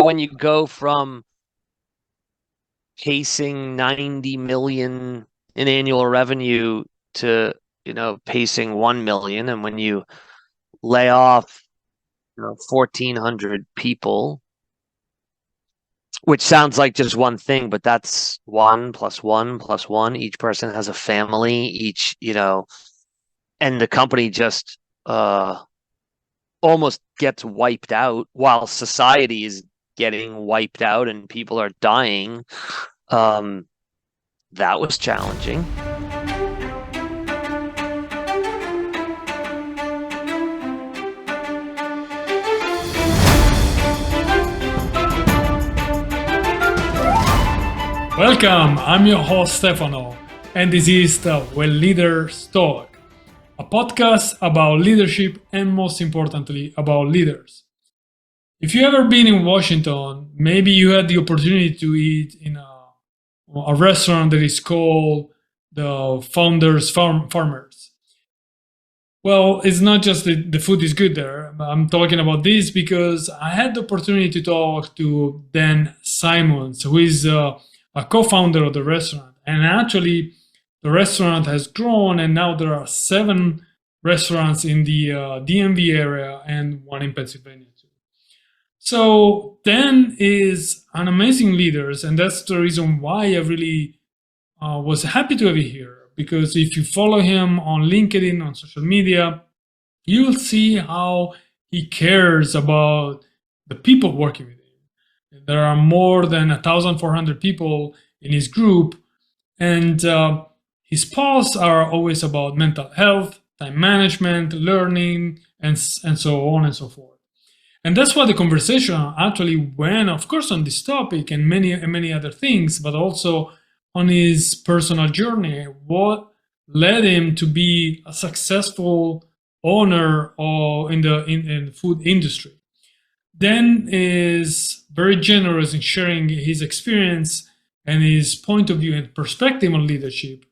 when you go from pacing 90 million in annual revenue to, pacing 1 million, and when you lay off 1,400 people, which sounds like just one thing, but that's 1 + 1 + 1. Each person has a family, and the company just almost gets wiped out while society is getting wiped out and people are dying. That was challenging. Welcome, I'm your host Stefano, and this is the Well Leaders Talk, a podcast about leadership and most importantly, about leaders. If you ever been in Washington, maybe you had the opportunity to eat in a restaurant that is called the Founders Farmers. Well, it's not just the food is good there. I'm talking about this because I had the opportunity to talk to Dan Simons, who is a co-founder of the restaurant. And actually, the restaurant has grown, and now there are 7 restaurants in the DMV area and 1 in Pennsylvania too. So Dan is an amazing leader, and that's the reason why I really was happy to have you here. Because if you follow him on LinkedIn, on social media, you'll see how he cares about the people working with him. There are more than 1,400 people in his group, and his posts are always about mental health, time management, learning, and so on and so forth. And that's why the conversation actually went, of course, on this topic and many other things, but also on his personal journey, what led him to be a successful owner in the food industry. Dan is very generous in sharing his experience and his point of view and perspective on leadership.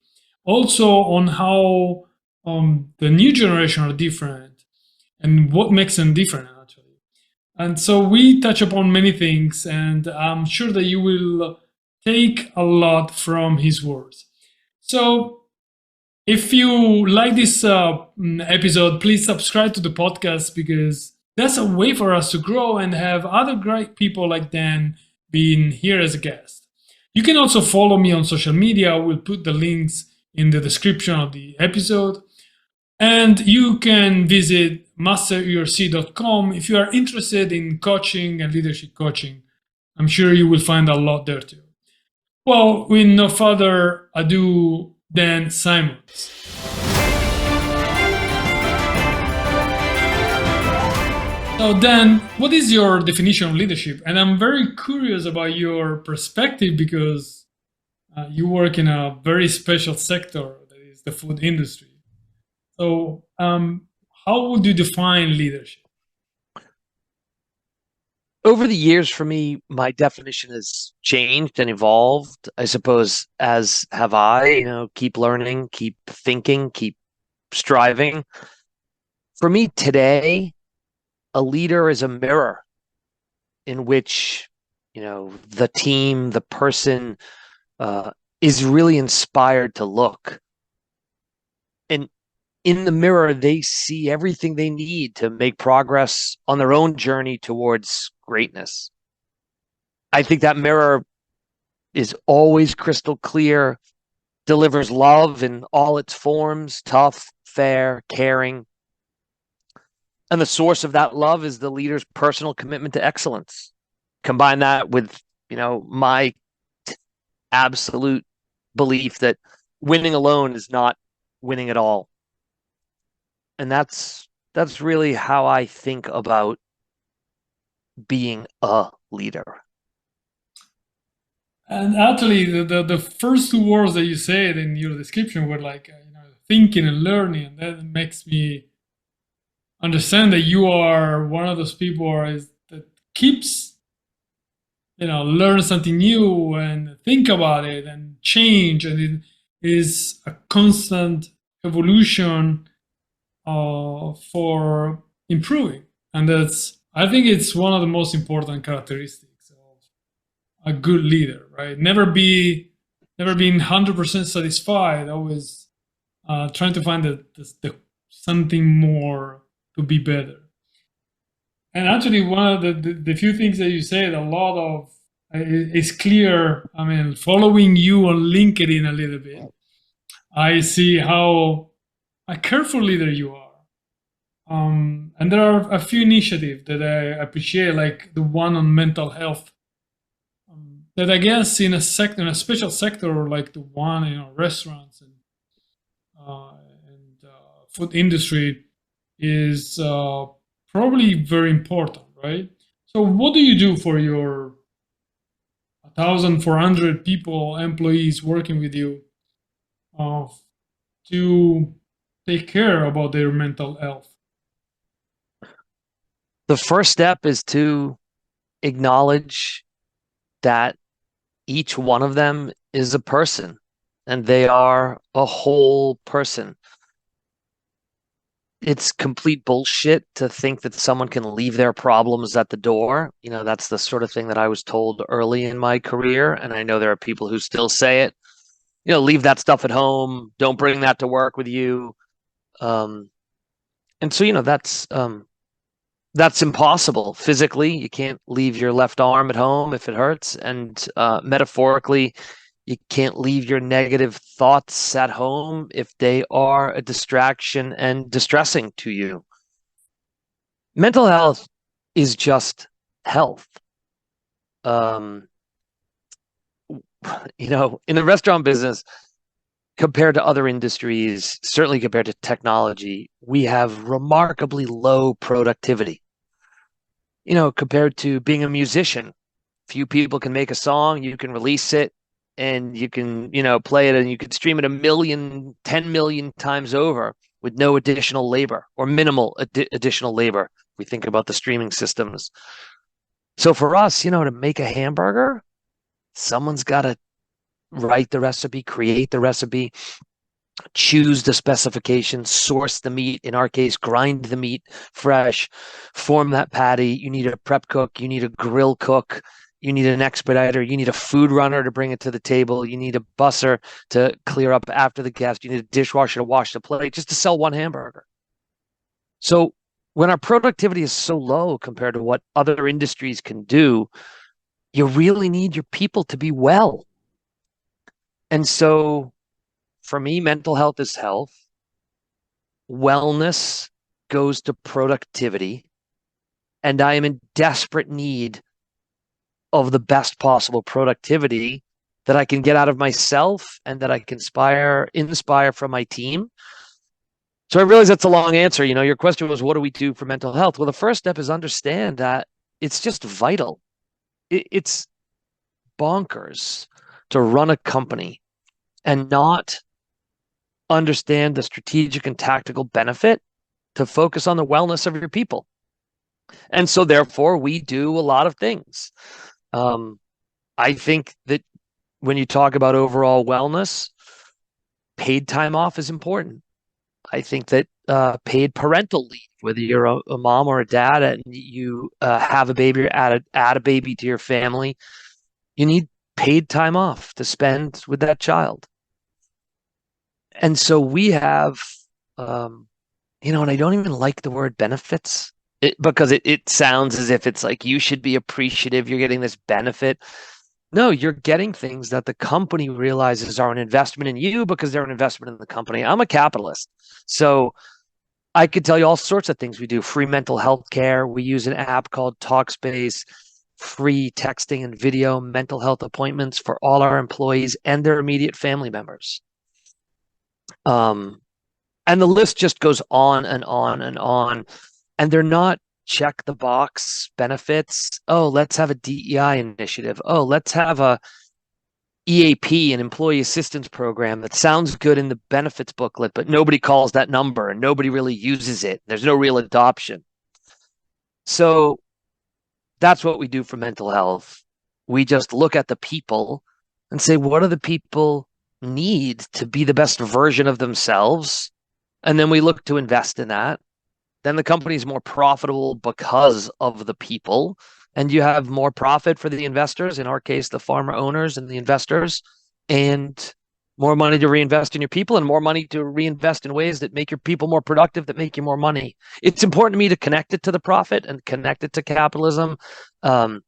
Also on how the new generation are different and what makes them different, actually. And so we touch upon many things, and I'm sure that you will take a lot from his words. So if you like this episode, please subscribe to the podcast, because that's a way for us to grow and have other great people like Dan being here as a guest. You can also follow me on social media. I will put the links in the description of the episode. And you can visit mastererc.com if you are interested in coaching and leadership coaching. I'm sure you will find a lot there too. Well, with no further ado, Dan Simons. So Dan, what is your definition of leadership? And I'm very curious about your perspective, because you work in a very special sector, that is the food industry. So how would you define leadership? Over the years, for me, my definition has changed and evolved, I suppose, as have I. Keep learning, keep thinking, keep striving. For me today, a leader is a mirror in which, the team, the person is really inspired to look. And in the mirror, they see everything they need to make progress on their own journey towards greatness. I think that mirror is always crystal clear, delivers love in all its forms, tough, fair, caring. And the source of that love is the leader's personal commitment to excellence. Combine that with, my absolute belief that winning alone is not winning at all. And that's really how I think about being a leader. And actually, the first 2 words that you said in your description were like, thinking and learning. And that makes me understand that you are one of those people that keeps, learn something new and think about it and change. And it is a constant evolution for improving. And I think it's one of the most important characteristics a good leader, right? Never being 100% satisfied, always trying to find something more to be better. And actually, one of the few things that you said, a lot of is clear. I mean, following you on LinkedIn a little bit, I see how a careful leader you are. And there are a few initiatives that I appreciate, like the one on mental health. That I guess in a special sector like the one in restaurants and food industry is probably very important, right? So, what do you do for your 1,400 people, employees working with you, uh, to take care about their mental health? The first step is to acknowledge that each one of them is a person and they are a whole person. It's complete bullshit to think that someone can leave their problems at the door. You know, that's the sort of thing that I was told early in my career. And I know there are people who still say it. You know, leave that stuff at home. Don't bring that to work with you. And so, you know, that's impossible physically. You can't leave your left arm at home if it hurts. And metaphorically, you can't leave your negative thoughts at home if they are a distraction and distressing to you. Mental health is just health. You know, in the restaurant business, compared to other industries, certainly compared to technology, we have remarkably low productivity. You know, compared to being a musician, few people can make a song, you can release it, and you can, you know, play it and you could stream it 1,000,000, 10 million times over with no additional labor or minimal additional labor. We think about the streaming systems. So for us, you know, to make a hamburger, someone's got to write the recipe, create the recipe, choose the specifications, source the meat, in our case, grind the meat fresh, form that patty. You need a prep cook, you need a grill cook, you need an expediter, you need a food runner to bring it to the table, you need a busser to clear up after the guest, you need a dishwasher to wash the plate just to sell one hamburger. So when our productivity is so low compared to what other industries can do, you really need your people to be well. And so for me, mental health is health. Wellness goes to productivity. And I am in desperate need of the best possible productivity that I can get out of myself and that I can inspire from my team. So I realize that's a long answer. You know, your question was, what do we do for mental health? Well, the first step is understand that it's just vital. It's bonkers to run a company and not understand the strategic and tactical benefit to focus on the wellness of your people. And so therefore we do a lot of things. I think that when you talk about overall wellness, paid time off is important. I think that paid parental leave, whether you're a mom or a dad and you have a baby or add a baby to your family, you need paid time off to spend with that child. And so we have, you know, and I don't even like the word benefits because it sounds as if it's like you should be appreciative, you're getting this benefit. No, you're getting things that the company realizes are an investment in you because they're an investment in the company. I'm a capitalist. So I could tell you all sorts of things we do. Free mental health care. We use an app called Talkspace, free texting and video mental health appointments for all our employees and their immediate family members. And the list just goes on and on and on. And they're not check the box benefits. Oh, let's have a DEI initiative. Oh, let's have a EAP, an employee assistance program that sounds good in the benefits booklet, but nobody calls that number and nobody really uses it. There's no real adoption. So that's what we do for mental health. We just look at the people and say, what do the people need to be the best version of themselves? And then we look to invest in that. Then the company is more profitable because of the people and you have more profit for the investors, in our case, the farmer owners and the investors, and more money to reinvest in your people and more money to reinvest in ways that make your people more productive, that make you more money. It's important to me to connect it to the profit and connect it to capitalism. Um,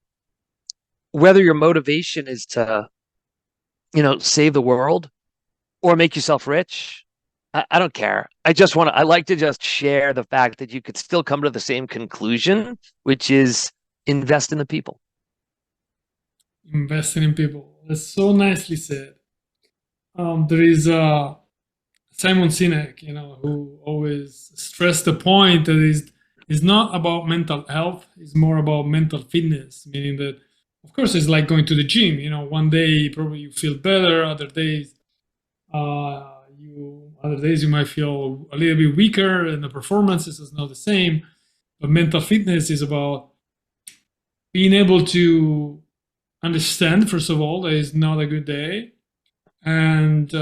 whether your motivation is to, save the world or make yourself rich, I don't care. I like to just share the fact that you could still come to the same conclusion, which is invest in the people. Investing in people. That's so nicely said. There is Simon Sinek, who always stressed the point that is not about mental health; it's more about mental fitness. Meaning that, of course, it's like going to the gym. One day probably you feel better, other days you might feel a little bit weaker, and the performances is not the same. But mental fitness is about being able to understand, first of all, that it's not a good day, and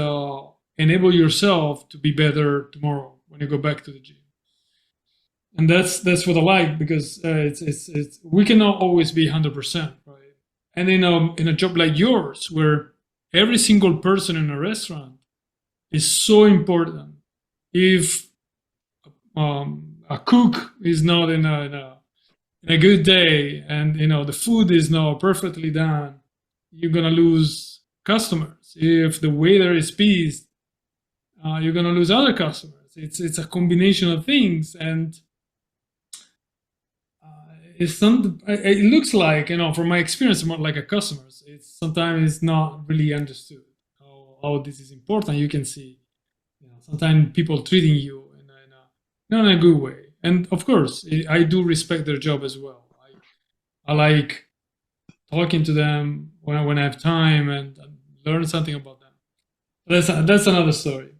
enable yourself to be better tomorrow when you go back to the gym. And that's what I like, because it's we cannot always be 100%, right? And in a job like yours, where every single person in a restaurant is so important. If a cook is not in a good day, and the food is not perfectly done, you're gonna lose customers. If the waiter is pissed, you're gonna lose other customers. It's a combination of things, and it looks like, from my experience, more like a customer. It's sometimes it's not really understood how this is important. You can see, sometimes people treating you not in a good way, and of course, I do respect their job as well. I like talking to them when I have time and learn something about them. That's another story.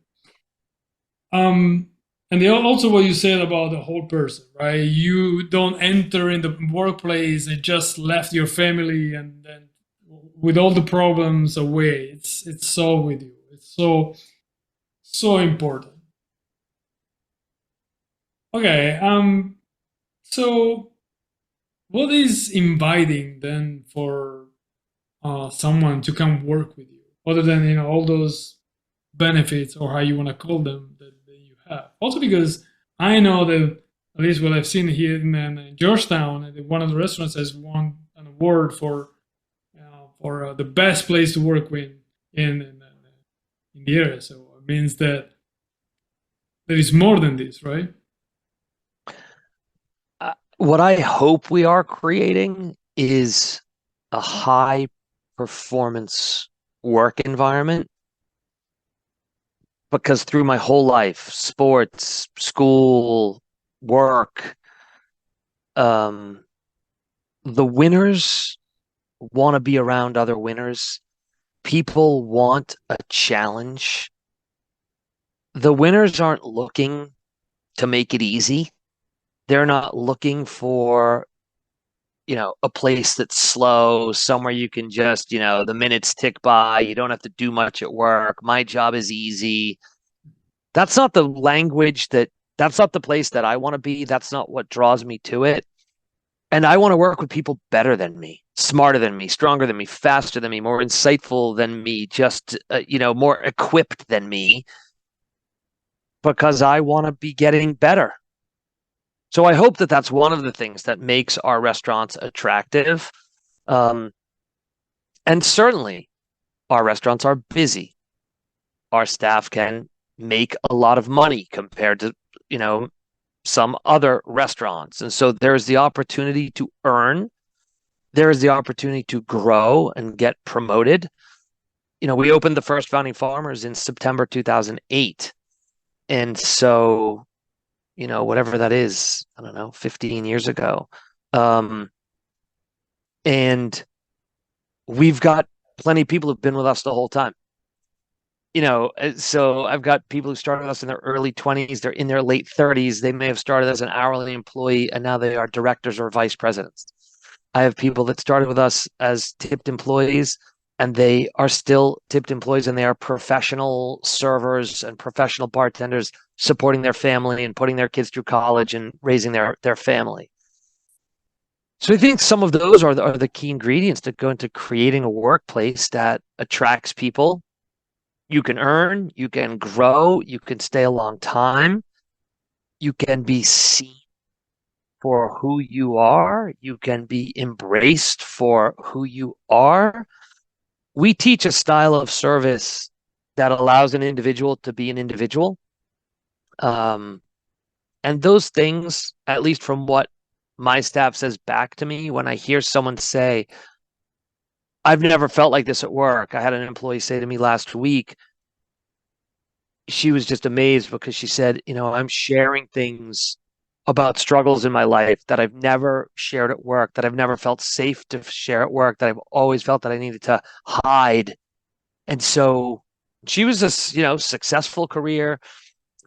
And also what you said about the whole person, right? You don't enter in the workplace and just left your family and then with all the problems away. It's so with you. It's so important. Okay. So what is inviting then for someone to come work with you, other than all those benefits, or how you want to call them, that you have? Also because I know that, at least what I've seen here in Georgetown, one of the restaurants has won an award for the best place to work with in the area. So it means that there is more than this, right? What I hope we are creating is a high performance work environment, because through my whole life, sports, school, work, the winners want to be around other winners. People want a challenge. The winners aren't looking to make it easy. They're not looking for, a place that's slow, somewhere you can just, the minutes tick by, you don't have to do much at work. My job is easy. That's not the that's not the place that I want to be. That's not what draws me to it. And I want to work with people better than me, smarter than me, stronger than me, faster than me, more insightful than me, just, more equipped than me, because I want to be getting better. So I hope that that's one of the things that makes our restaurants attractive. And certainly our restaurants are busy. Our staff can make a lot of money compared to, some other restaurants. And so there's the opportunity to earn. There is the opportunity to grow and get promoted. We opened the first Founding Farmers in September 2008. And so, whatever that is, I don't know, 15 years ago. And we've got plenty of people who've been with us the whole time. So I've got people who started with us in their early 20s, they're in their late 30s. They may have started as an hourly employee and now they are directors or vice presidents. I have people that started with us as tipped employees and they are still tipped employees, and they are professional servers and professional bartenders supporting their family and putting their kids through college and raising their family. So I think some of those are the key ingredients that go into creating a workplace that attracts people. You can earn, you can grow, you can stay a long time, you can be seen for who you are, you can be embraced for who you are. We teach a style of service that allows an individual to be an individual. Um, and those things, at least from what my staff says back to me, when I hear someone say, I've never felt like this at work. I had an employee say to me last week, she was just amazed because she said, I'm sharing things about struggles in my life that I've never shared at work, that I've never felt safe to share at work, that I've always felt that I needed to hide. And so she was this, successful career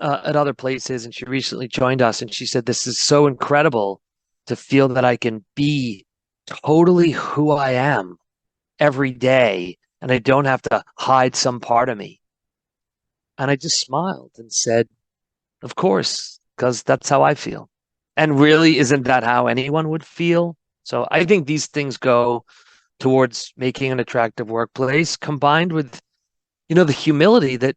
at other places, and she recently joined us, and she said, "This is so incredible to feel that I can be totally who I am every day, and I don't have to hide some part of me." And I just smiled and said, "Of course, because that's how I feel." And really, isn't that how anyone would feel? So I think these things go towards making an attractive workplace combined with, the humility that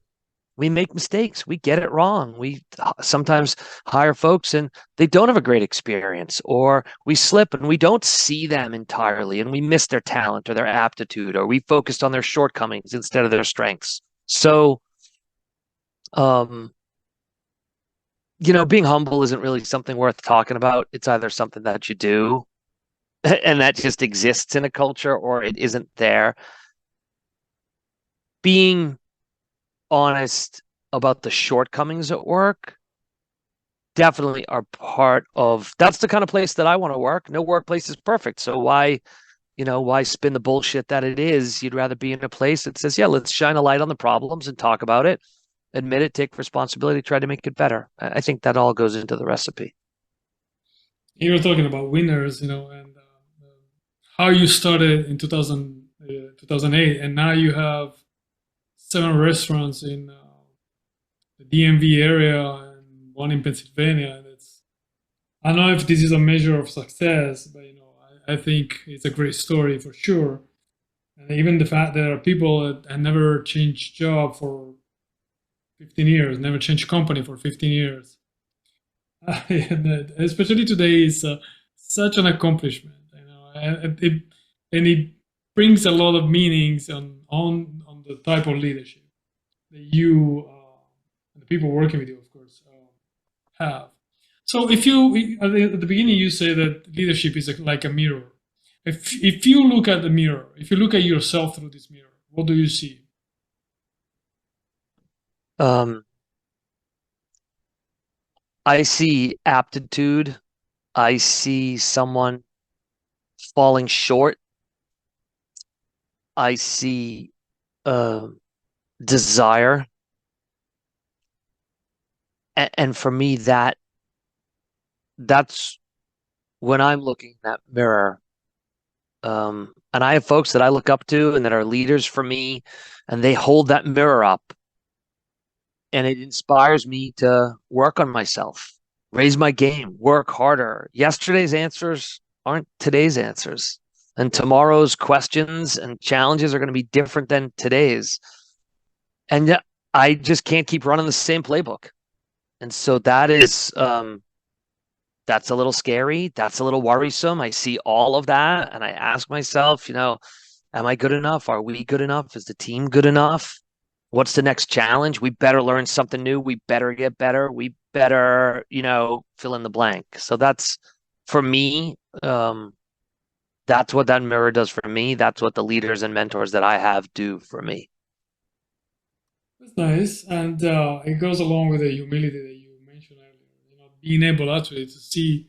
we make mistakes. We get it wrong. We sometimes hire folks and they don't have a great experience, or we slip and we don't see them entirely and we miss their talent or their aptitude, or we focused on their shortcomings instead of their strengths. So, um, being humble isn't really something worth talking about. It's either something that you do and that just exists in a culture, or it isn't there. Being honest about the shortcomings at work definitely are part of that's the kind of place that I want to work. No workplace is perfect. So why spin the bullshit that it is? You'd rather be in a place that says, yeah, let's shine a light on the problems and talk about it, admit it, take responsibility, try to make it better. I think that all goes into the recipe. You're talking about winners, and how you started in 2008, and now you have 7 restaurants in the DMV area and one in Pennsylvania. And I don't know if this is a measure of success, but I think it's a great story for sure. And even the fact that there are people that have never changed job for 15 years, never changed company for 15 years. And especially today is such an accomplishment, and it brings a lot of meanings on the type of leadership that you and the people working with you, of course, have. So, if you at the beginning you say that leadership is like a mirror. If you look at the mirror, if you look at yourself through this mirror, what do you see? Um, I see aptitude. I see someone falling short. I see uh, desire. And for me, that's when I'm looking in that mirror. And I have folks that I look up to and that are leaders for me, and they hold that mirror up, and it inspires me to work on myself, raise my game, work harder. Yesterday's answers aren't today's answers, and tomorrow's questions and challenges are going to be different than today's. And I just can't keep running the same playbook. And so that's a little scary. That's a little worrisome. I see all of that and I ask myself, am I good enough? Are we good enough? Is the team good enough? What's the next challenge? We better learn something new. We better get better. We better, fill in the blank. So that's for me. That's what that mirror does for me. That's what the leaders and mentors that I have do for me. That's nice, and it goes along with the humility that you mentioned earlier. Being able actually to see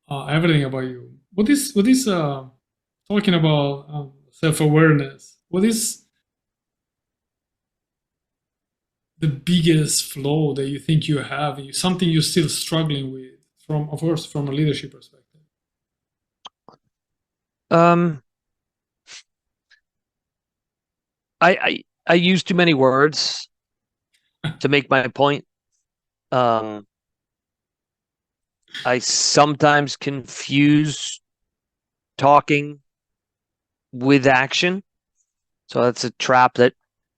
everything about you. What is talking about self awareness? What is the biggest flaw that you think you have? Something you're still struggling with, from of course from a leadership perspective. Um, I use too many words to make my point. Um, I sometimes confuse talking with action. So that's a trap that,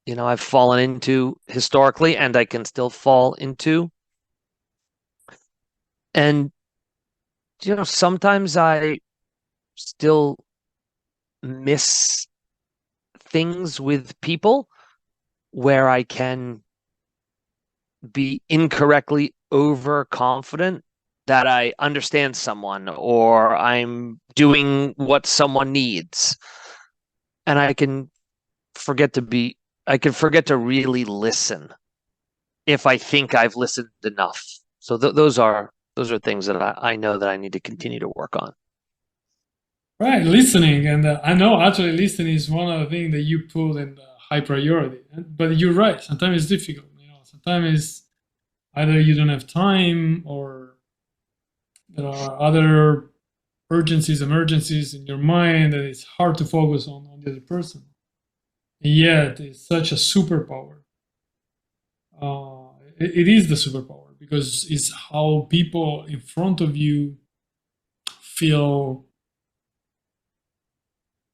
I've fallen into historically and I can still fall into. And, sometimes I still miss things with people where I can be incorrectly overconfident that I understand someone or I'm doing what someone needs. And forget to be, I can forget to really listen if I think I've listened enough. So those are things that I know that I need to continue to work on. Right, listening, and I know actually listening is one of the things that you put in the high priority. But you're right. Sometimes it's difficult. Sometimes it's either you don't have time, or there are other urgencies, emergencies in your mind, that it's hard to focus on the other person. And yet, it's such a superpower. It is the superpower because it's how people in front of you feel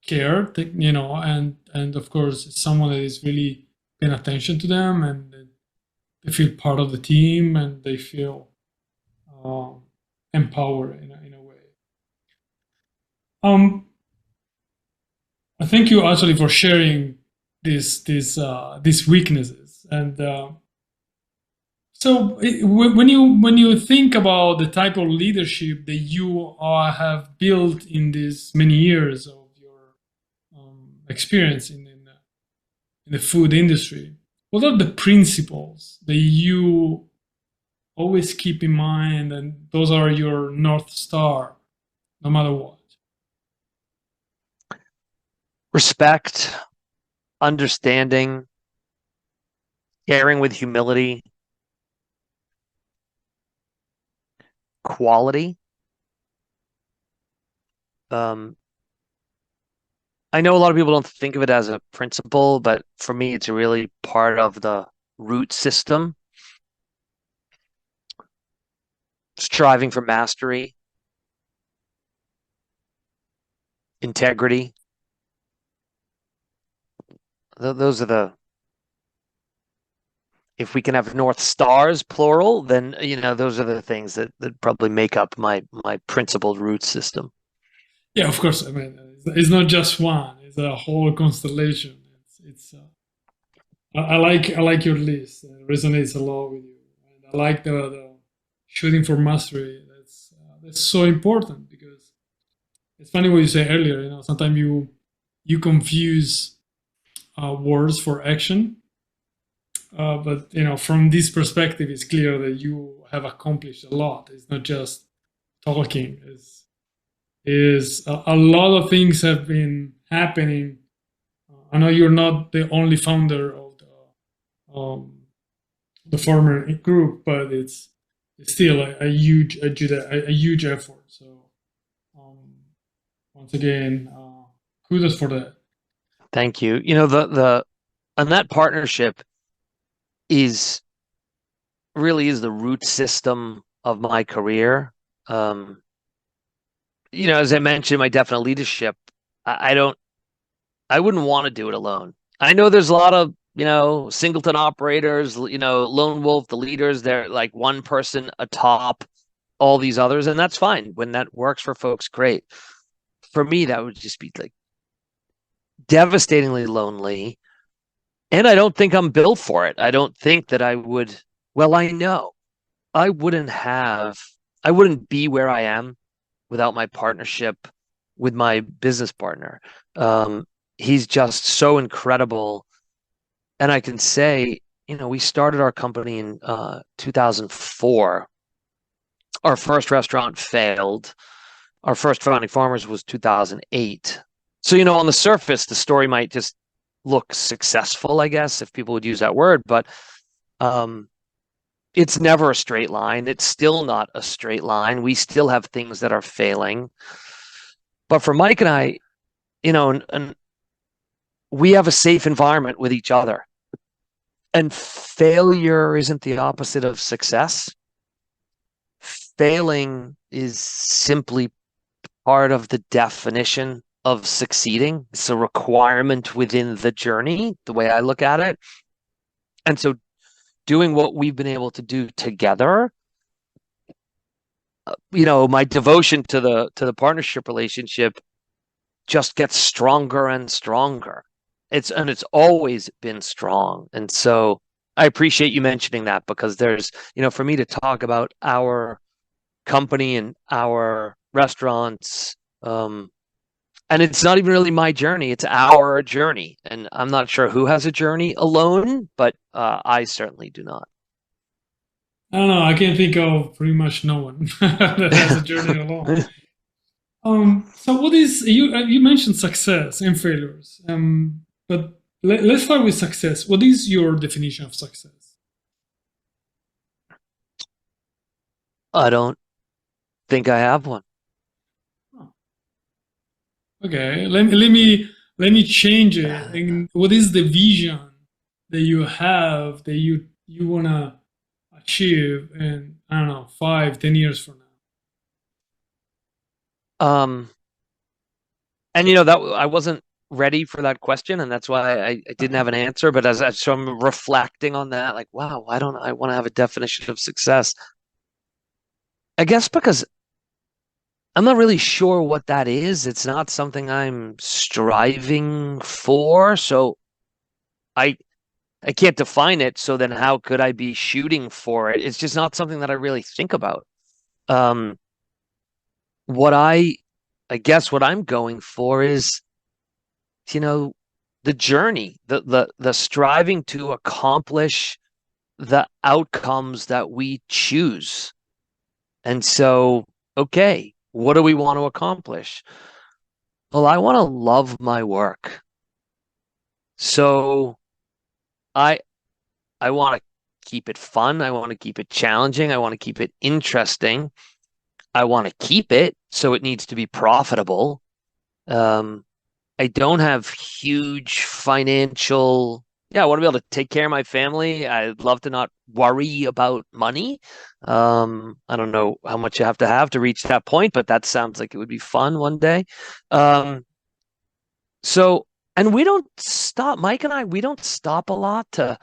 cared, and of course, it's someone that is really paying attention to them, and they feel part of the team, and they feel um, empowered in a way. Um, I thank you actually for sharing these weaknesses. And so, when you think about the type of leadership that you have built in these many years of your experience in the food industry, what are the principles that you always keep in mind, and those are your north star, no matter what? Respect, understanding, caring with humility, quality. Um, I know a lot of people don't think of it as a principle, but for me, it's really part of the root system. Striving for mastery, integrity. Those are if we can have North Stars, plural, then, those are the things that probably make up my principled root system. Yeah, of course. I mean, it's not just one; it's a whole constellation. I like your list. It resonates a lot with you, and I like the shooting for mastery. That's so important because it's funny what you say earlier. Sometimes you confuse words for action, but from this perspective, it's clear that you have accomplished a lot. It's not just talking. Is a lot of things have been happening. I know you're not the only founder of the former group, but it's still a huge effort. So um, once again, kudos for that. Thank you. The and that partnership is really is the root system of my career. Um, as I mentioned, my definite leadership, I don't, I wouldn't want to do it alone. I know there's a lot of, singleton operators, lone wolf, the leaders, they're like one person atop all these others, and that's fine. When that works for folks, great. For me, that would just be like devastatingly lonely. And I don't think I'm built for it. I don't think that I would, well, I know I wouldn't be where I am without my partnership with my business partner. Um, he's just so incredible. And I can say, we started our company in 2004. Our first restaurant failed. Our first founding farmers was 2008. So, on the surface, the story might just look successful, I guess, if people would use that word, but um, it's never a straight line. It's still not a straight line. We still have things that are failing. But for Mike and I, and we have a safe environment with each other. And failure isn't the opposite of success. Failing is simply part of the definition of succeeding. It's a requirement within the journey, the way I look at it. And so doing what we've been able to do together, my devotion to the partnership relationship just gets stronger and stronger. It's always been strong. And so I appreciate you mentioning that, because there's, for me to talk about our company and our restaurants, and it's not even really my journey, it's our journey. And I'm not sure who has a journey alone, but I certainly do not. I don't know. I can think of pretty much no one that has a journey alone. So what is you? You mentioned success and failures, but let's start with success. What is your definition of success? I don't think I have one. Oh, okay, let me change it. And what is the vision that you have that you wanna achieve in, I don't know, 5, 10 years from now? Um, and that I wasn't ready for that question, and that's why I didn't have an answer. But so I'm reflecting on that, like, wow, why don't I want to have a definition of success? I guess because I'm not really sure what that is. It's not something I'm striving for, so I I can't define it. So then how could I be shooting for it? It's just not something that I really think about. Um, what I guess what I'm going for is, you know, the journey, the striving to accomplish the outcomes that we choose. And so, okay, what do we want to accomplish? Well, I want to love my work. So I I want to keep it fun. I want to keep it challenging. I want to keep it interesting. I want to keep it, so it needs to be profitable. Um, I don't have huge financial. Yeah, I want to be able to take care of my family. I'd love to not worry about money. I don't know how much you have to reach that point, but that sounds like it would be fun one day. Um, so, and we don't stop, Mike and I, we don't stop a lot to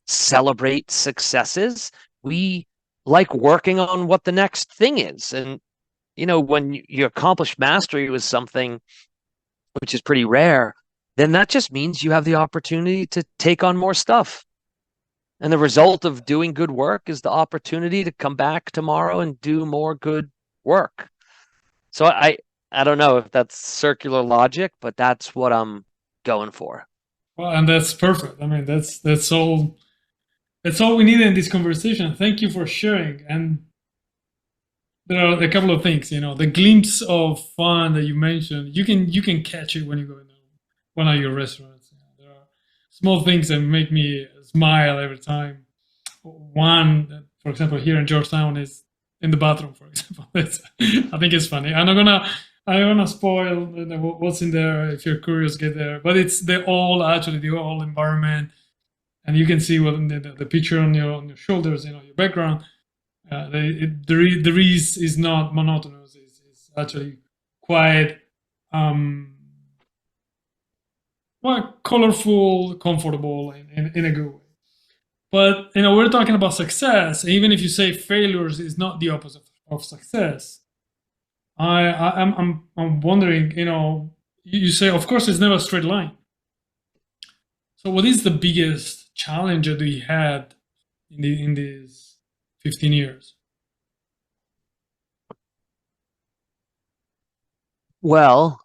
celebrate successes. We like working on what the next thing is. And, when you accomplish mastery with something, which is pretty rare, then that just means you have the opportunity to take on more stuff. And the result of doing good work is the opportunity to come back tomorrow and do more good work. So I don't know if that's circular logic, but that's what I'm going for. Well, and that's perfect. I mean, that's all. That's all we need in this conversation. Thank you for sharing. And there are a couple of things, the glimpse of fun that you mentioned. You can catch it when you go into one of your restaurants. There are small things that make me smile every time. One, for example, here in Georgetown is in the bathroom. For example, I think it's funny. I'm not gonna spoil what's in there. If you're curious, get there. But it's the whole environment, and you can see what the picture on your shoulders, your background. The wreath is not monotonous. It's actually quite quite colorful, comfortable, in a good way. But we're talking about success. Even if you say failures is not the opposite of success, I'm wondering. You say, of course, it's never a straight line. So, what is the biggest challenge that we had in these 15 years? Well,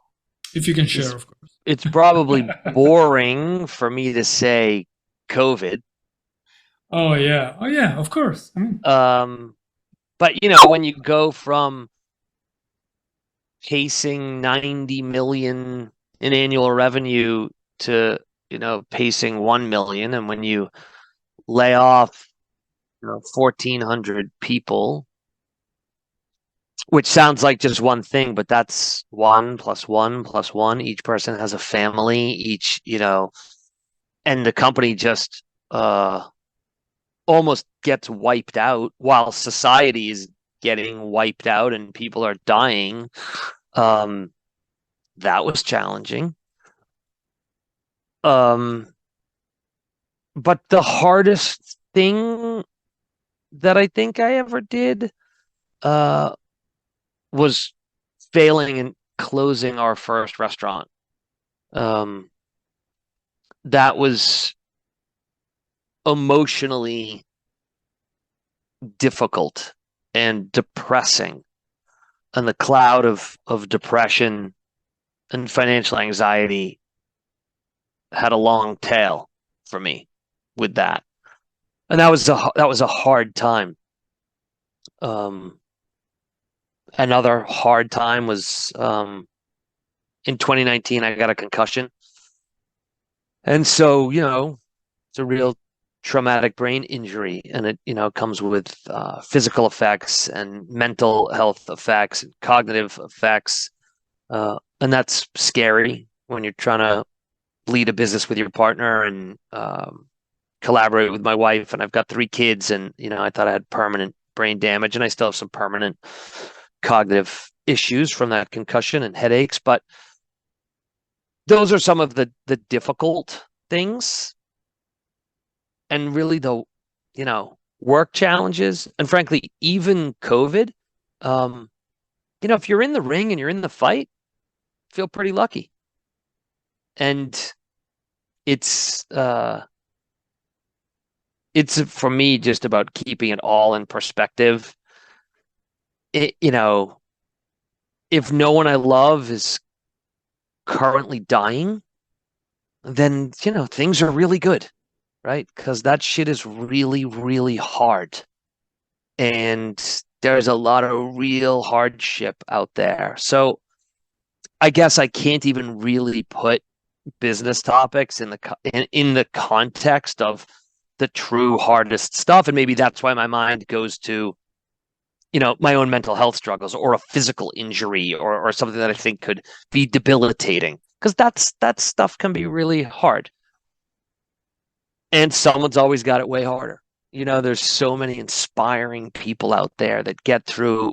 If you can it's share, of course. it's probably boring for me to say COVID. Oh yeah, oh yeah, of course. But when you go from pacing 90 million in annual revenue to, pacing 1 million, and when you lay off, 1,400 people, which sounds like just one thing, but that's 1 plus 1 plus 1. Each person has a family, and the company just almost gets wiped out while society is getting wiped out and people are dying. Um, that was challenging. Um, but the hardest thing that I think I ever did uh, was failing and closing our first restaurant. Um, that was emotionally difficult and depressing. And the cloud of depression and financial anxiety had a long tail for me with that. And that was a hard time. Um, Another hard time was in 2019 I got a concussion. And so, it's a real traumatic brain injury, and it comes with physical effects and mental health effects and cognitive effects. And that's scary when you're trying to lead a business with your partner and collaborate with my wife. And I've got 3 kids, and I thought I had permanent brain damage, and I still have some permanent cognitive issues from that concussion and headaches. But those are some of the difficult things, and really work challenges, and frankly, even COVID. Um, if you're in the ring and you're in the fight, feel pretty lucky. And it's it's for me just about keeping it all in perspective. It, if no one I love is currently dying, then things are really good, right? Because that shit is really, really hard. And there's a lot of real hardship out there. So I guess I can't even really put business topics in the context of the true hardest stuff. And maybe that's why my mind goes to, my own mental health struggles or a physical injury or something that I think could be debilitating, because that stuff can be really hard. And someone's always got it way harder. There's so many inspiring people out there that get through,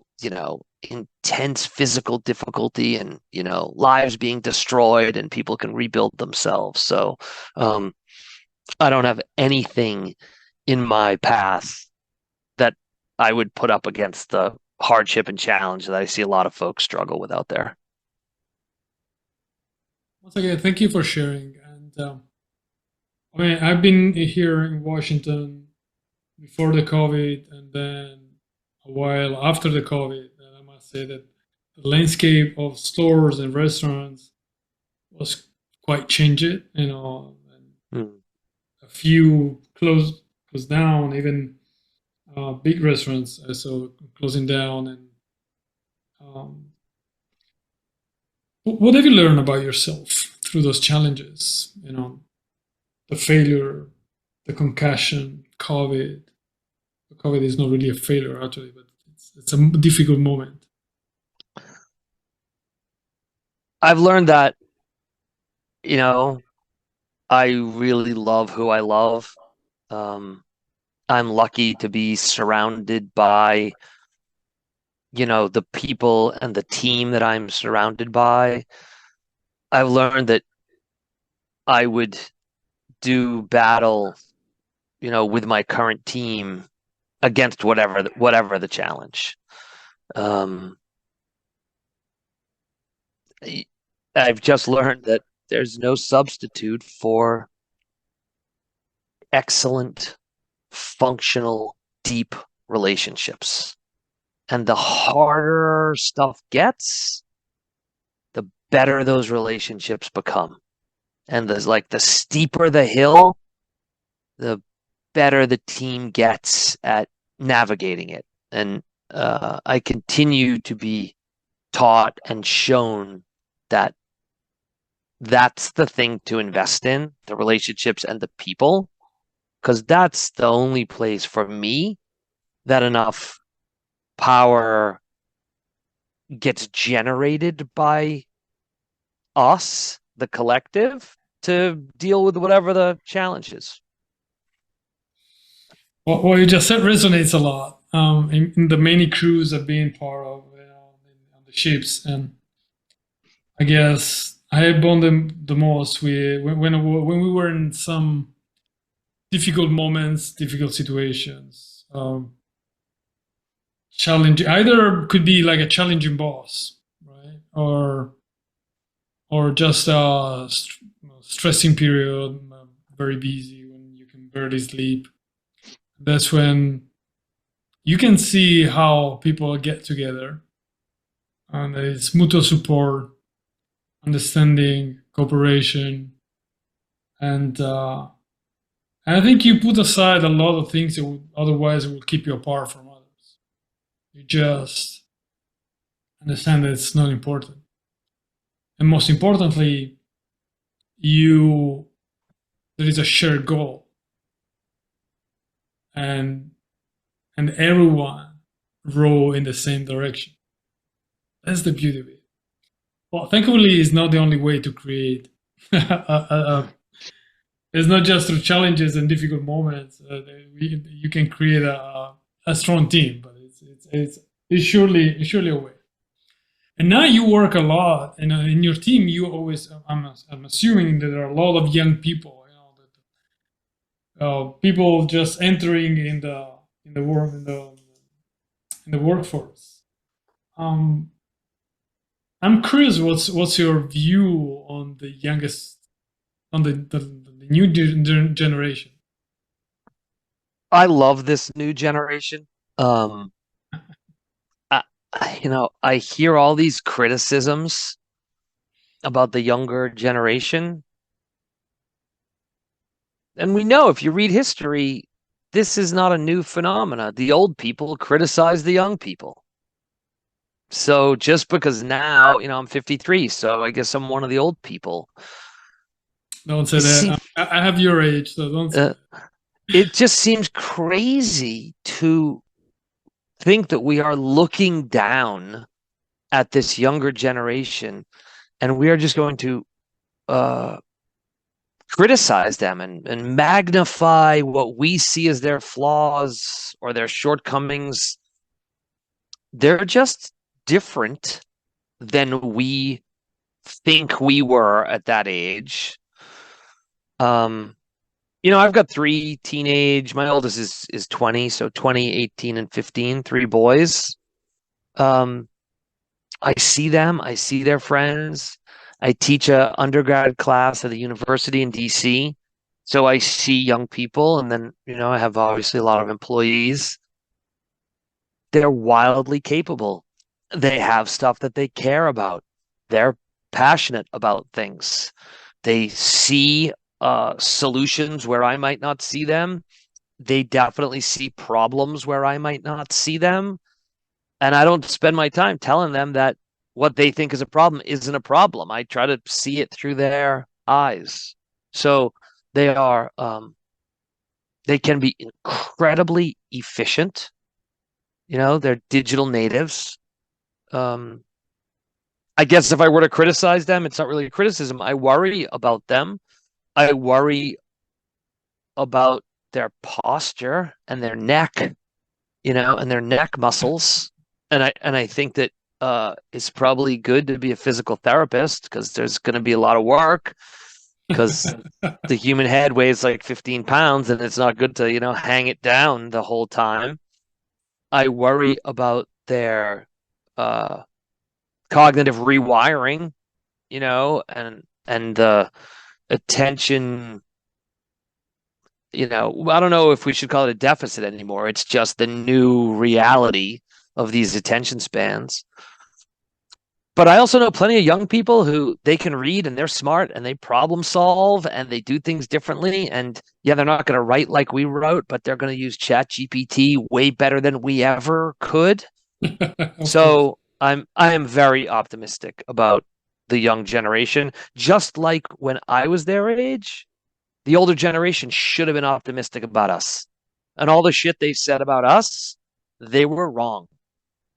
intense physical difficulty and, lives being destroyed, and people can rebuild themselves. So, I don't have anything in my path that I would put up against the hardship and challenge that I see a lot of folks struggle with out there. Once again, thank you for sharing. And I mean, I've been here in Washington before the COVID, and then a while after the COVID. And I must say that the landscape of stores and restaurants was quite changed. And Mm. a few closed down, even big restaurants also closing down. And um, what have you learned about yourself through those challenges? The failure, the concussion, COVID. COVID is not really a failure actually, but it's a difficult moment. I've learned that, you know, I really love who I love. Um, I'm lucky to be surrounded by, the people and the team that I'm surrounded by. I've learned that I would do battle, with my current team against whatever the challenge. Um, I've just learned that there's no substitute for excellent, functional, deep relationships. And the harder stuff gets, the better those relationships become. And the steeper the hill, the better the team gets at navigating it. And I continue to be taught and shown that that's the thing to invest in, the relationships and the people, because that's the only place for me that enough power gets generated by us, the collective, to deal with whatever the challenge is. What you just said resonates a lot in the many crews I've been part of, on the ships. And I guess I bonded the most with when we were in some difficult moments, difficult situations. Challenge either could be like a challenging boss, right? Or just a stressing period, very busy when you can barely sleep. That's when you can see how people get together, and it's mutual support, understanding, cooperation, and I think you put aside a lot of things that would otherwise will keep you apart from others. You just understand that it's not important, and most importantly, you there is a shared goal, and everyone row in the same direction. That's the beauty of it. Well, thankfully, it's not the only way to create. It's not just through challenges and difficult moments. You can create a strong team, but it's surely a way. And now you work a lot, and in your team, you always. I'm assuming that there are a lot of young people. People just entering in the work in the workforce. Um, I'm curious, what's your view on the youngest, on the new generation? I love this new generation. Um, I, I hear all these criticisms about the younger generation. And we know if you read history, this is not a new phenomena. The old people criticize the young people. So just because now, I'm 53, so I guess I'm one of the old people. Don't say It seems, that. I have your age, so don't say uh, that. it just seems crazy to think that we are looking down at this younger generation and we are just going to uh, criticize them and magnify what we see as their flaws or their shortcomings. They're just different than we think we were at that age. Um, I've got three teenage, my oldest is 20, so 20, 18, and 15, three boys. Um, I see them, I see their friends. I teach a undergrad class at a university in DC. So I see young people, and then, I have obviously a lot of employees. They're wildly capable. They have stuff that they care about. They're passionate about things. They see solutions where I might not see them. They definitely see problems where I might not see them. And I don't spend my time telling them that what they think is a problem isn't a problem. I try to see it through their eyes. So they are, they can be incredibly efficient. They're digital natives. Um, I guess if I were to criticize them, it's not really a criticism. I worry about them. I worry about their posture and their neck, and their neck muscles. And I think that it's probably good to be a physical therapist because there's going to be a lot of work because the human head weighs like 15 pounds and it's not good to, hang it down the whole time. I worry about their uh, cognitive rewiring, and the attention, I don't know if we should call it a deficit anymore. It's just the new reality of these attention spans. But I also know plenty of young people who they can read and they're smart and they problem solve and they do things differently. And yeah, they're not going to write like we wrote, but they're going to use Chat GPT way better than we ever could. Of course. So I am very optimistic about the young generation. Just like when I was their age, the older generation should have been optimistic about us. And all the shit they said about us, they were wrong.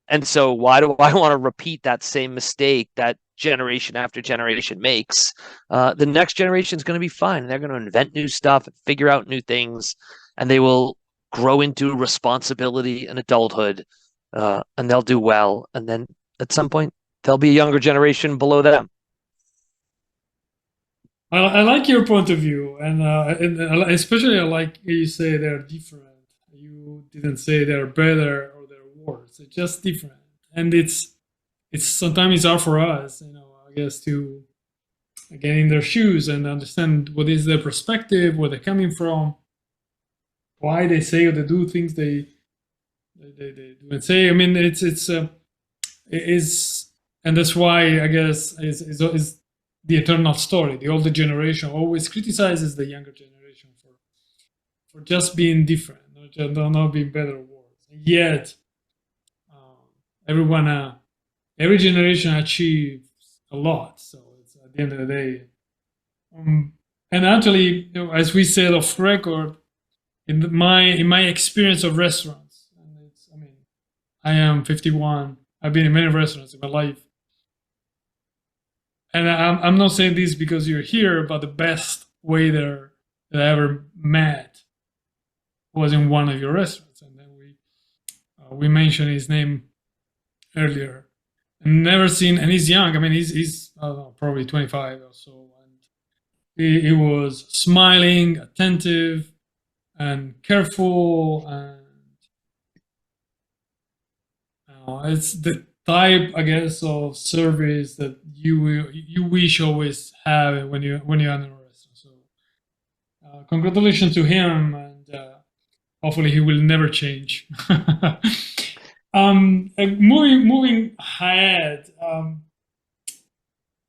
And so why do I want to repeat that same mistake that generation after generation makes? The next generation is going to be fine. They're going to invent new stuff, figure out new things, and they will grow into responsibility and adulthood, and they'll do well. And then at some point, there'll be a younger generation below them. I like your point of view, and especially I like you say they're different. You didn't say they're better or they're worse. It's just different, and it's sometimes it's hard for us, I guess, to get in their shoes and understand what is their perspective, where they're coming from, why they say or they do things they do and say. I mean, it is, and that's why I guess is the eternal story. The older generation always criticizes the younger generation for just being different, not being better or worse. And yet, um, everyone, every generation achieves a lot. So it's at the end of the day. Um, and actually, as we said off record, in my experience of restaurants, and I mean, I am 51. I've been in many restaurants in my life, and I'm not saying this because you're here, but the best waiter that I ever met was in one of your restaurants, and then we mentioned his name earlier. And never seen, and he's young. I mean, he's I don't know, probably 25 or so, and he was smiling, attentive, and careful, and it's the type, I guess, of service that you wish always have when you're in a restaurant. So, congratulations to him, and hopefully he will never change. Moving ahead,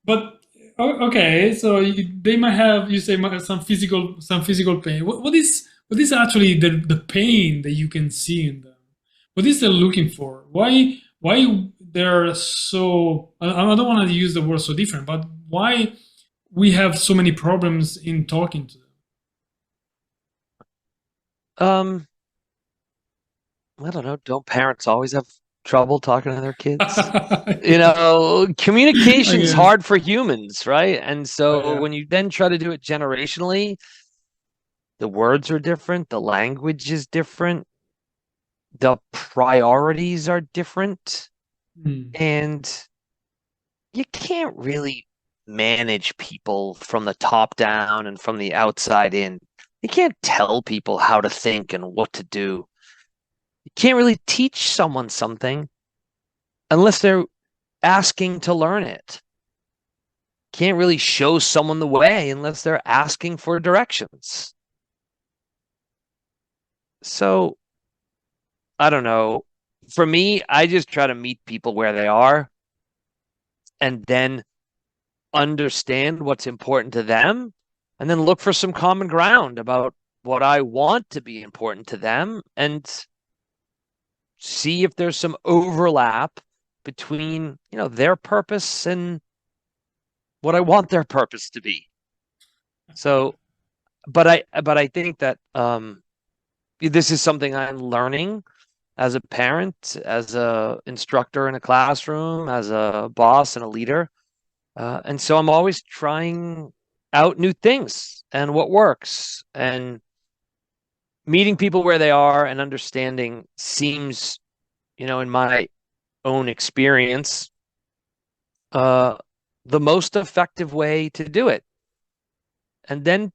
but okay, so they might have, you say, some physical pain. What is actually the pain that you can see in them? What is they looking for? Why they're so? I don't want to use the word so different, but why we have so many problems in talking to Um, I don't know. Don't parents always have trouble talking to their kids? You them? know, I communication's guess. hard for humans, right? And Oh so yeah. when you then try to do it generationally, the words are different, the language is different, the priorities are different, Hmm. and you can't really manage people from the top down and from the outside in. You can't tell people how to think and what to do. You can't really teach someone something unless they're asking to learn it. Can't really show someone the way unless they're asking for directions. So, I don't know. For me, I just try to meet people where they are and then understand what's important to them and then look for some common ground about what I want to be important to them and see if there's some overlap between, their purpose and what I want their purpose to be. So, but I think that this is something I'm learning as a parent, as a instructor in a classroom, as a boss and a leader. And so I'm always trying out new things and what works, and meeting people where they are and understanding seems, in my own experience, uh, the most effective way to do it. And then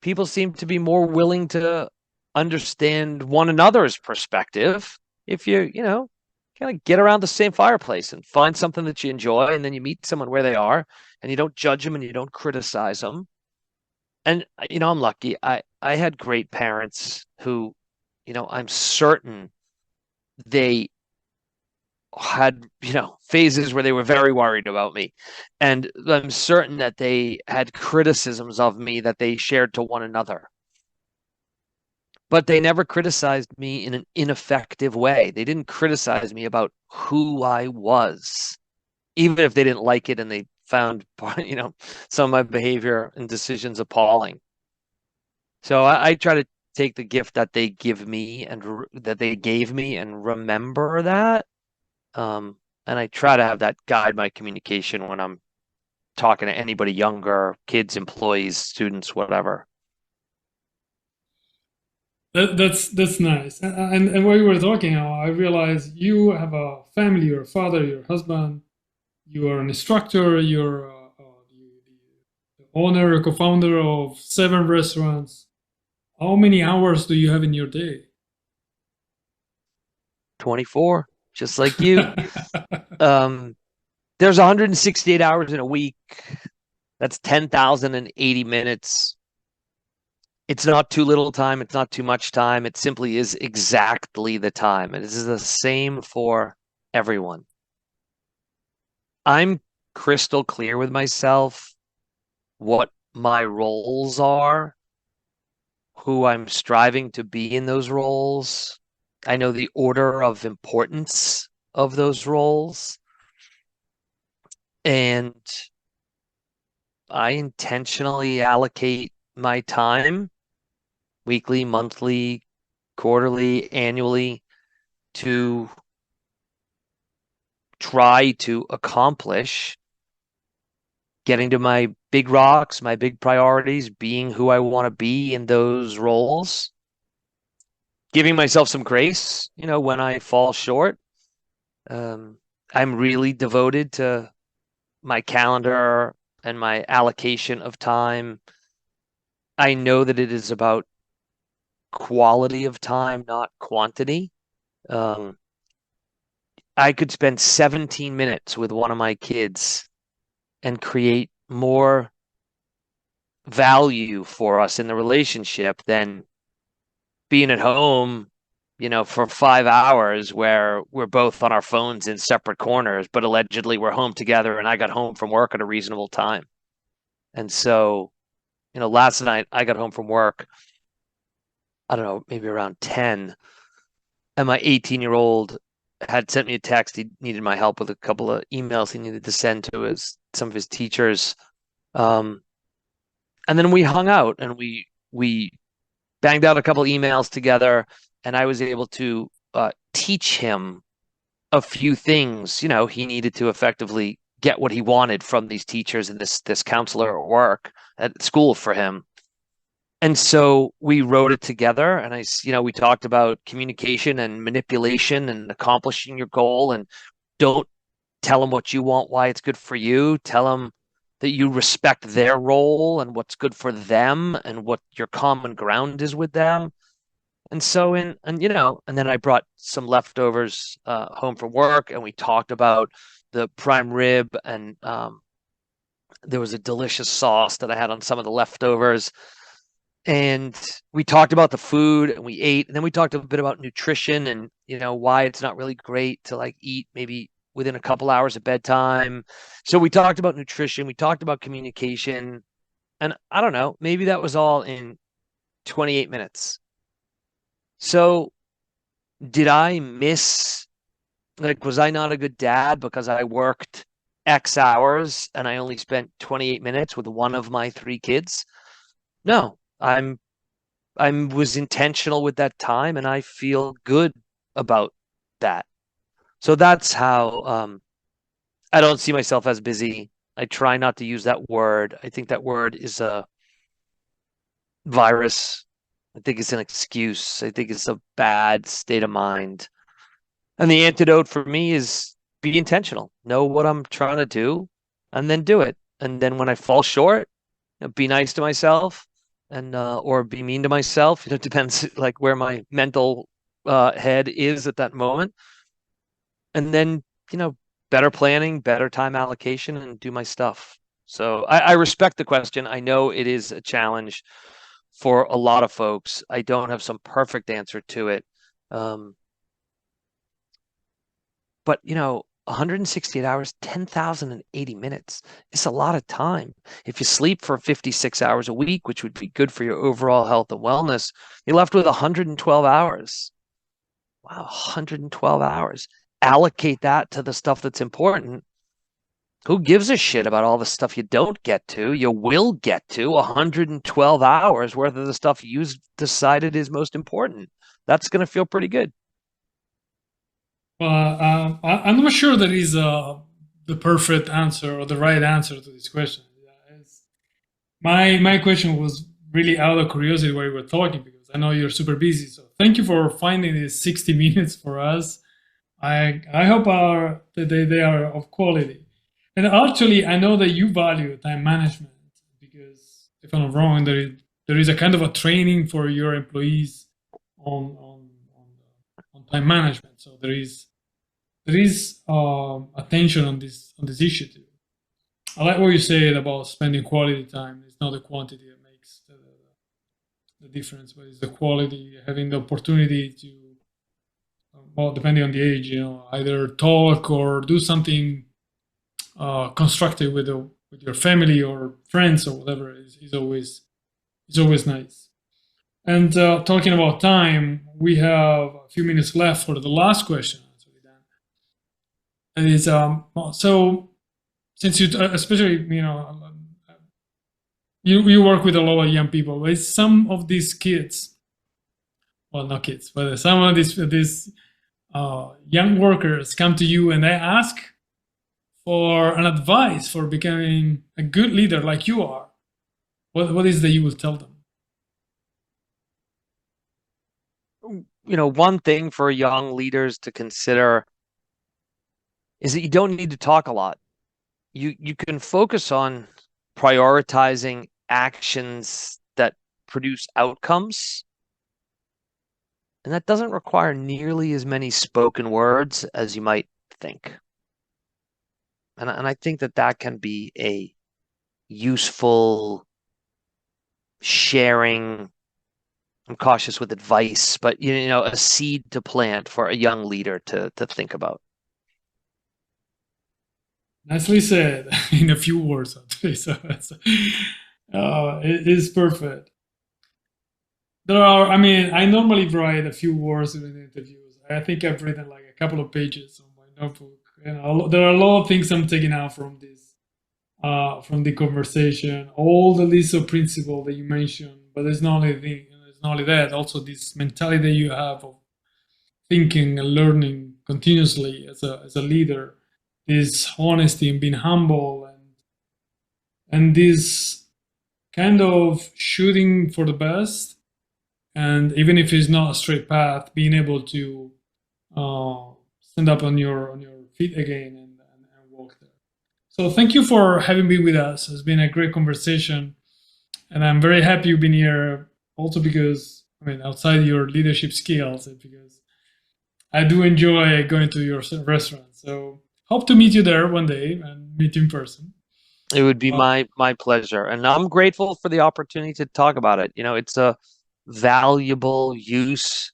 people seem to be more willing to understand one another's perspective if you kind of get around the same fireplace and find something that you enjoy, and then you meet someone where they are and you don't judge them and you don't criticize them. And I'm lucky. I had great parents who, I'm certain they had, phases where they were very worried about me. And I'm certain that they had criticisms of me that they shared to one another. But they never criticized me in an ineffective way. They didn't criticize me about who I was, even if they didn't like it and they found, some of my behavior and decisions appalling. So I try to take the gift that they give me and that they gave me and remember that. Um, and I try to have that guide my communication when I'm talking to anybody younger, kids, employees, students, whatever. That's nice. And while you were talking, I realized you have a family, your father, your husband, you are an instructor, you're owner, co-founder of 7 restaurants. How many hours do you have in your day? 24, just like you. Um, there's 168 hours in a week. That's 10,080 minutes. It's not too little time. It's not too much time. It simply is exactly the time. And this is the same for everyone. I'm crystal clear with myself what my roles are, who I'm striving to be in those roles. I know the order of importance of those roles. And I intentionally allocate my time weekly, monthly, quarterly, annually to try to accomplish getting to my big rocks, my big priorities, being who I want to be in those roles, giving myself some grace, when I fall short. Um, I'm really devoted to my calendar and my allocation of time. I know that it is about quality of time, not quantity. Um, I could spend 17 minutes with one of my kids and create more value for us in the relationship than being at home, for 5 hours where we're both on our phones in separate corners, but allegedly we're home together and I got home from work at a reasonable time. And so, last night I got home from work, I don't know, maybe around 10, and my 18-year-old had sent me a text. He needed my help with a couple of emails he needed to send to some of his teachers. Um, and then we hung out and we banged out a couple emails together, and I was able to teach him a few things. He needed to effectively get what he wanted from these teachers and this counselor at work at school for him. And so we wrote it together, and we talked about communication and manipulation and accomplishing your goal, and don't tell them what you want, why it's good for you. Tell them that you respect their role and what's good for them and what your common ground is with them. And so and then I brought some leftovers home from work, and we talked about the prime rib, and there was a delicious sauce that I had on some of the leftovers. And we talked about the food and we ate, and then we talked a bit about nutrition and why it's not really great to like eat maybe within a couple hours of bedtime. So we talked about nutrition, we talked about communication, and I don't know, maybe that was all in 28 minutes. So did I miss, like, was I not a good dad because I worked X hours and I only spent 28 minutes with one of my three kids? No, I was intentional with that time, and I feel good about that. So that's how I don't see myself as busy. I try not to use that word. I think that word is a virus. I think it's an excuse. I think it's a bad state of mind. And the antidote for me is be intentional. Know what I'm trying to do and then do it. And then when I fall short, be nice to myself and or be mean to myself. It depends like where my mental head is at that moment. And then, better planning, better time allocation, and do my stuff. So I respect the question. I know it is a challenge for a lot of folks. I don't have some perfect answer to it. But 168 hours, 10,080 minutes. It's a lot of time. If you sleep for 56 hours a week, which would be good for your overall health and wellness, you're left with 112 hours. Wow, 112 hours. Allocate that to the stuff that's important. Who gives a shit about all the stuff you don't get to? You will get to 112 hours worth of the stuff you decided is most important. That's going to feel pretty good. I'm not sure there is the perfect answer or the right answer to this question. Yeah, my question was really out of curiosity while we were talking because I know you're super busy. So thank you for finding these 60 minutes for us. I hope that they are of quality. And actually, I know that you value time management because if I'm not wrong, there is a kind of a training for your employees on time management. So there is attention on this issue too. I like what you said about spending quality time. It's not the quantity that makes the difference, but it's the quality, having the opportunity to, well, depending on the age, either talk or do something constructive with your family or friends or whatever is always nice. And talking about time, we have a few minutes left for the last question. And it's so since you especially you work with a lot of young people, but some of these kids, well, not kids, but some of these young workers come to you and they ask for an advice for becoming a good leader like you are. What is that you will tell them? One thing for young leaders to consider is that you don't need to talk a lot. You can focus on prioritizing actions that produce outcomes. And that doesn't require nearly as many spoken words as you might think. And I think that can be a useful sharing. I'm cautious with advice, but a seed to plant for a young leader to think about. Nicely said in a few words, actually. So it is perfect. I normally write a few words in interviews. I think I've written like a couple of pages on my notebook. There are a lot of things I'm taking out from this, from the conversation. All the list of principles that you mentioned, but it's not only that. Also, this mentality that you have of thinking and learning continuously as a leader, this honesty and being humble, and this kind of shooting for the best. And even if it's not a straight path, being able to stand up on your feet again and walk there. So thank you for having been with us. It's been a great conversation, and I'm very happy you've been here. Also because outside your leadership skills, and because I do enjoy going to your restaurant. So hope to meet you there one day and meet you in person. It would be my pleasure, and I'm grateful for the opportunity to talk about it. It's a valuable use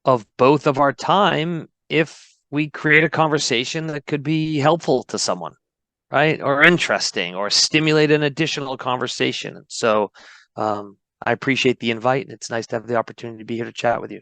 of both of our time if we create a conversation that could be helpful to someone, right? Or interesting, or stimulate an additional conversation. So I appreciate the invite, and it's nice to have the opportunity to be here to chat with you.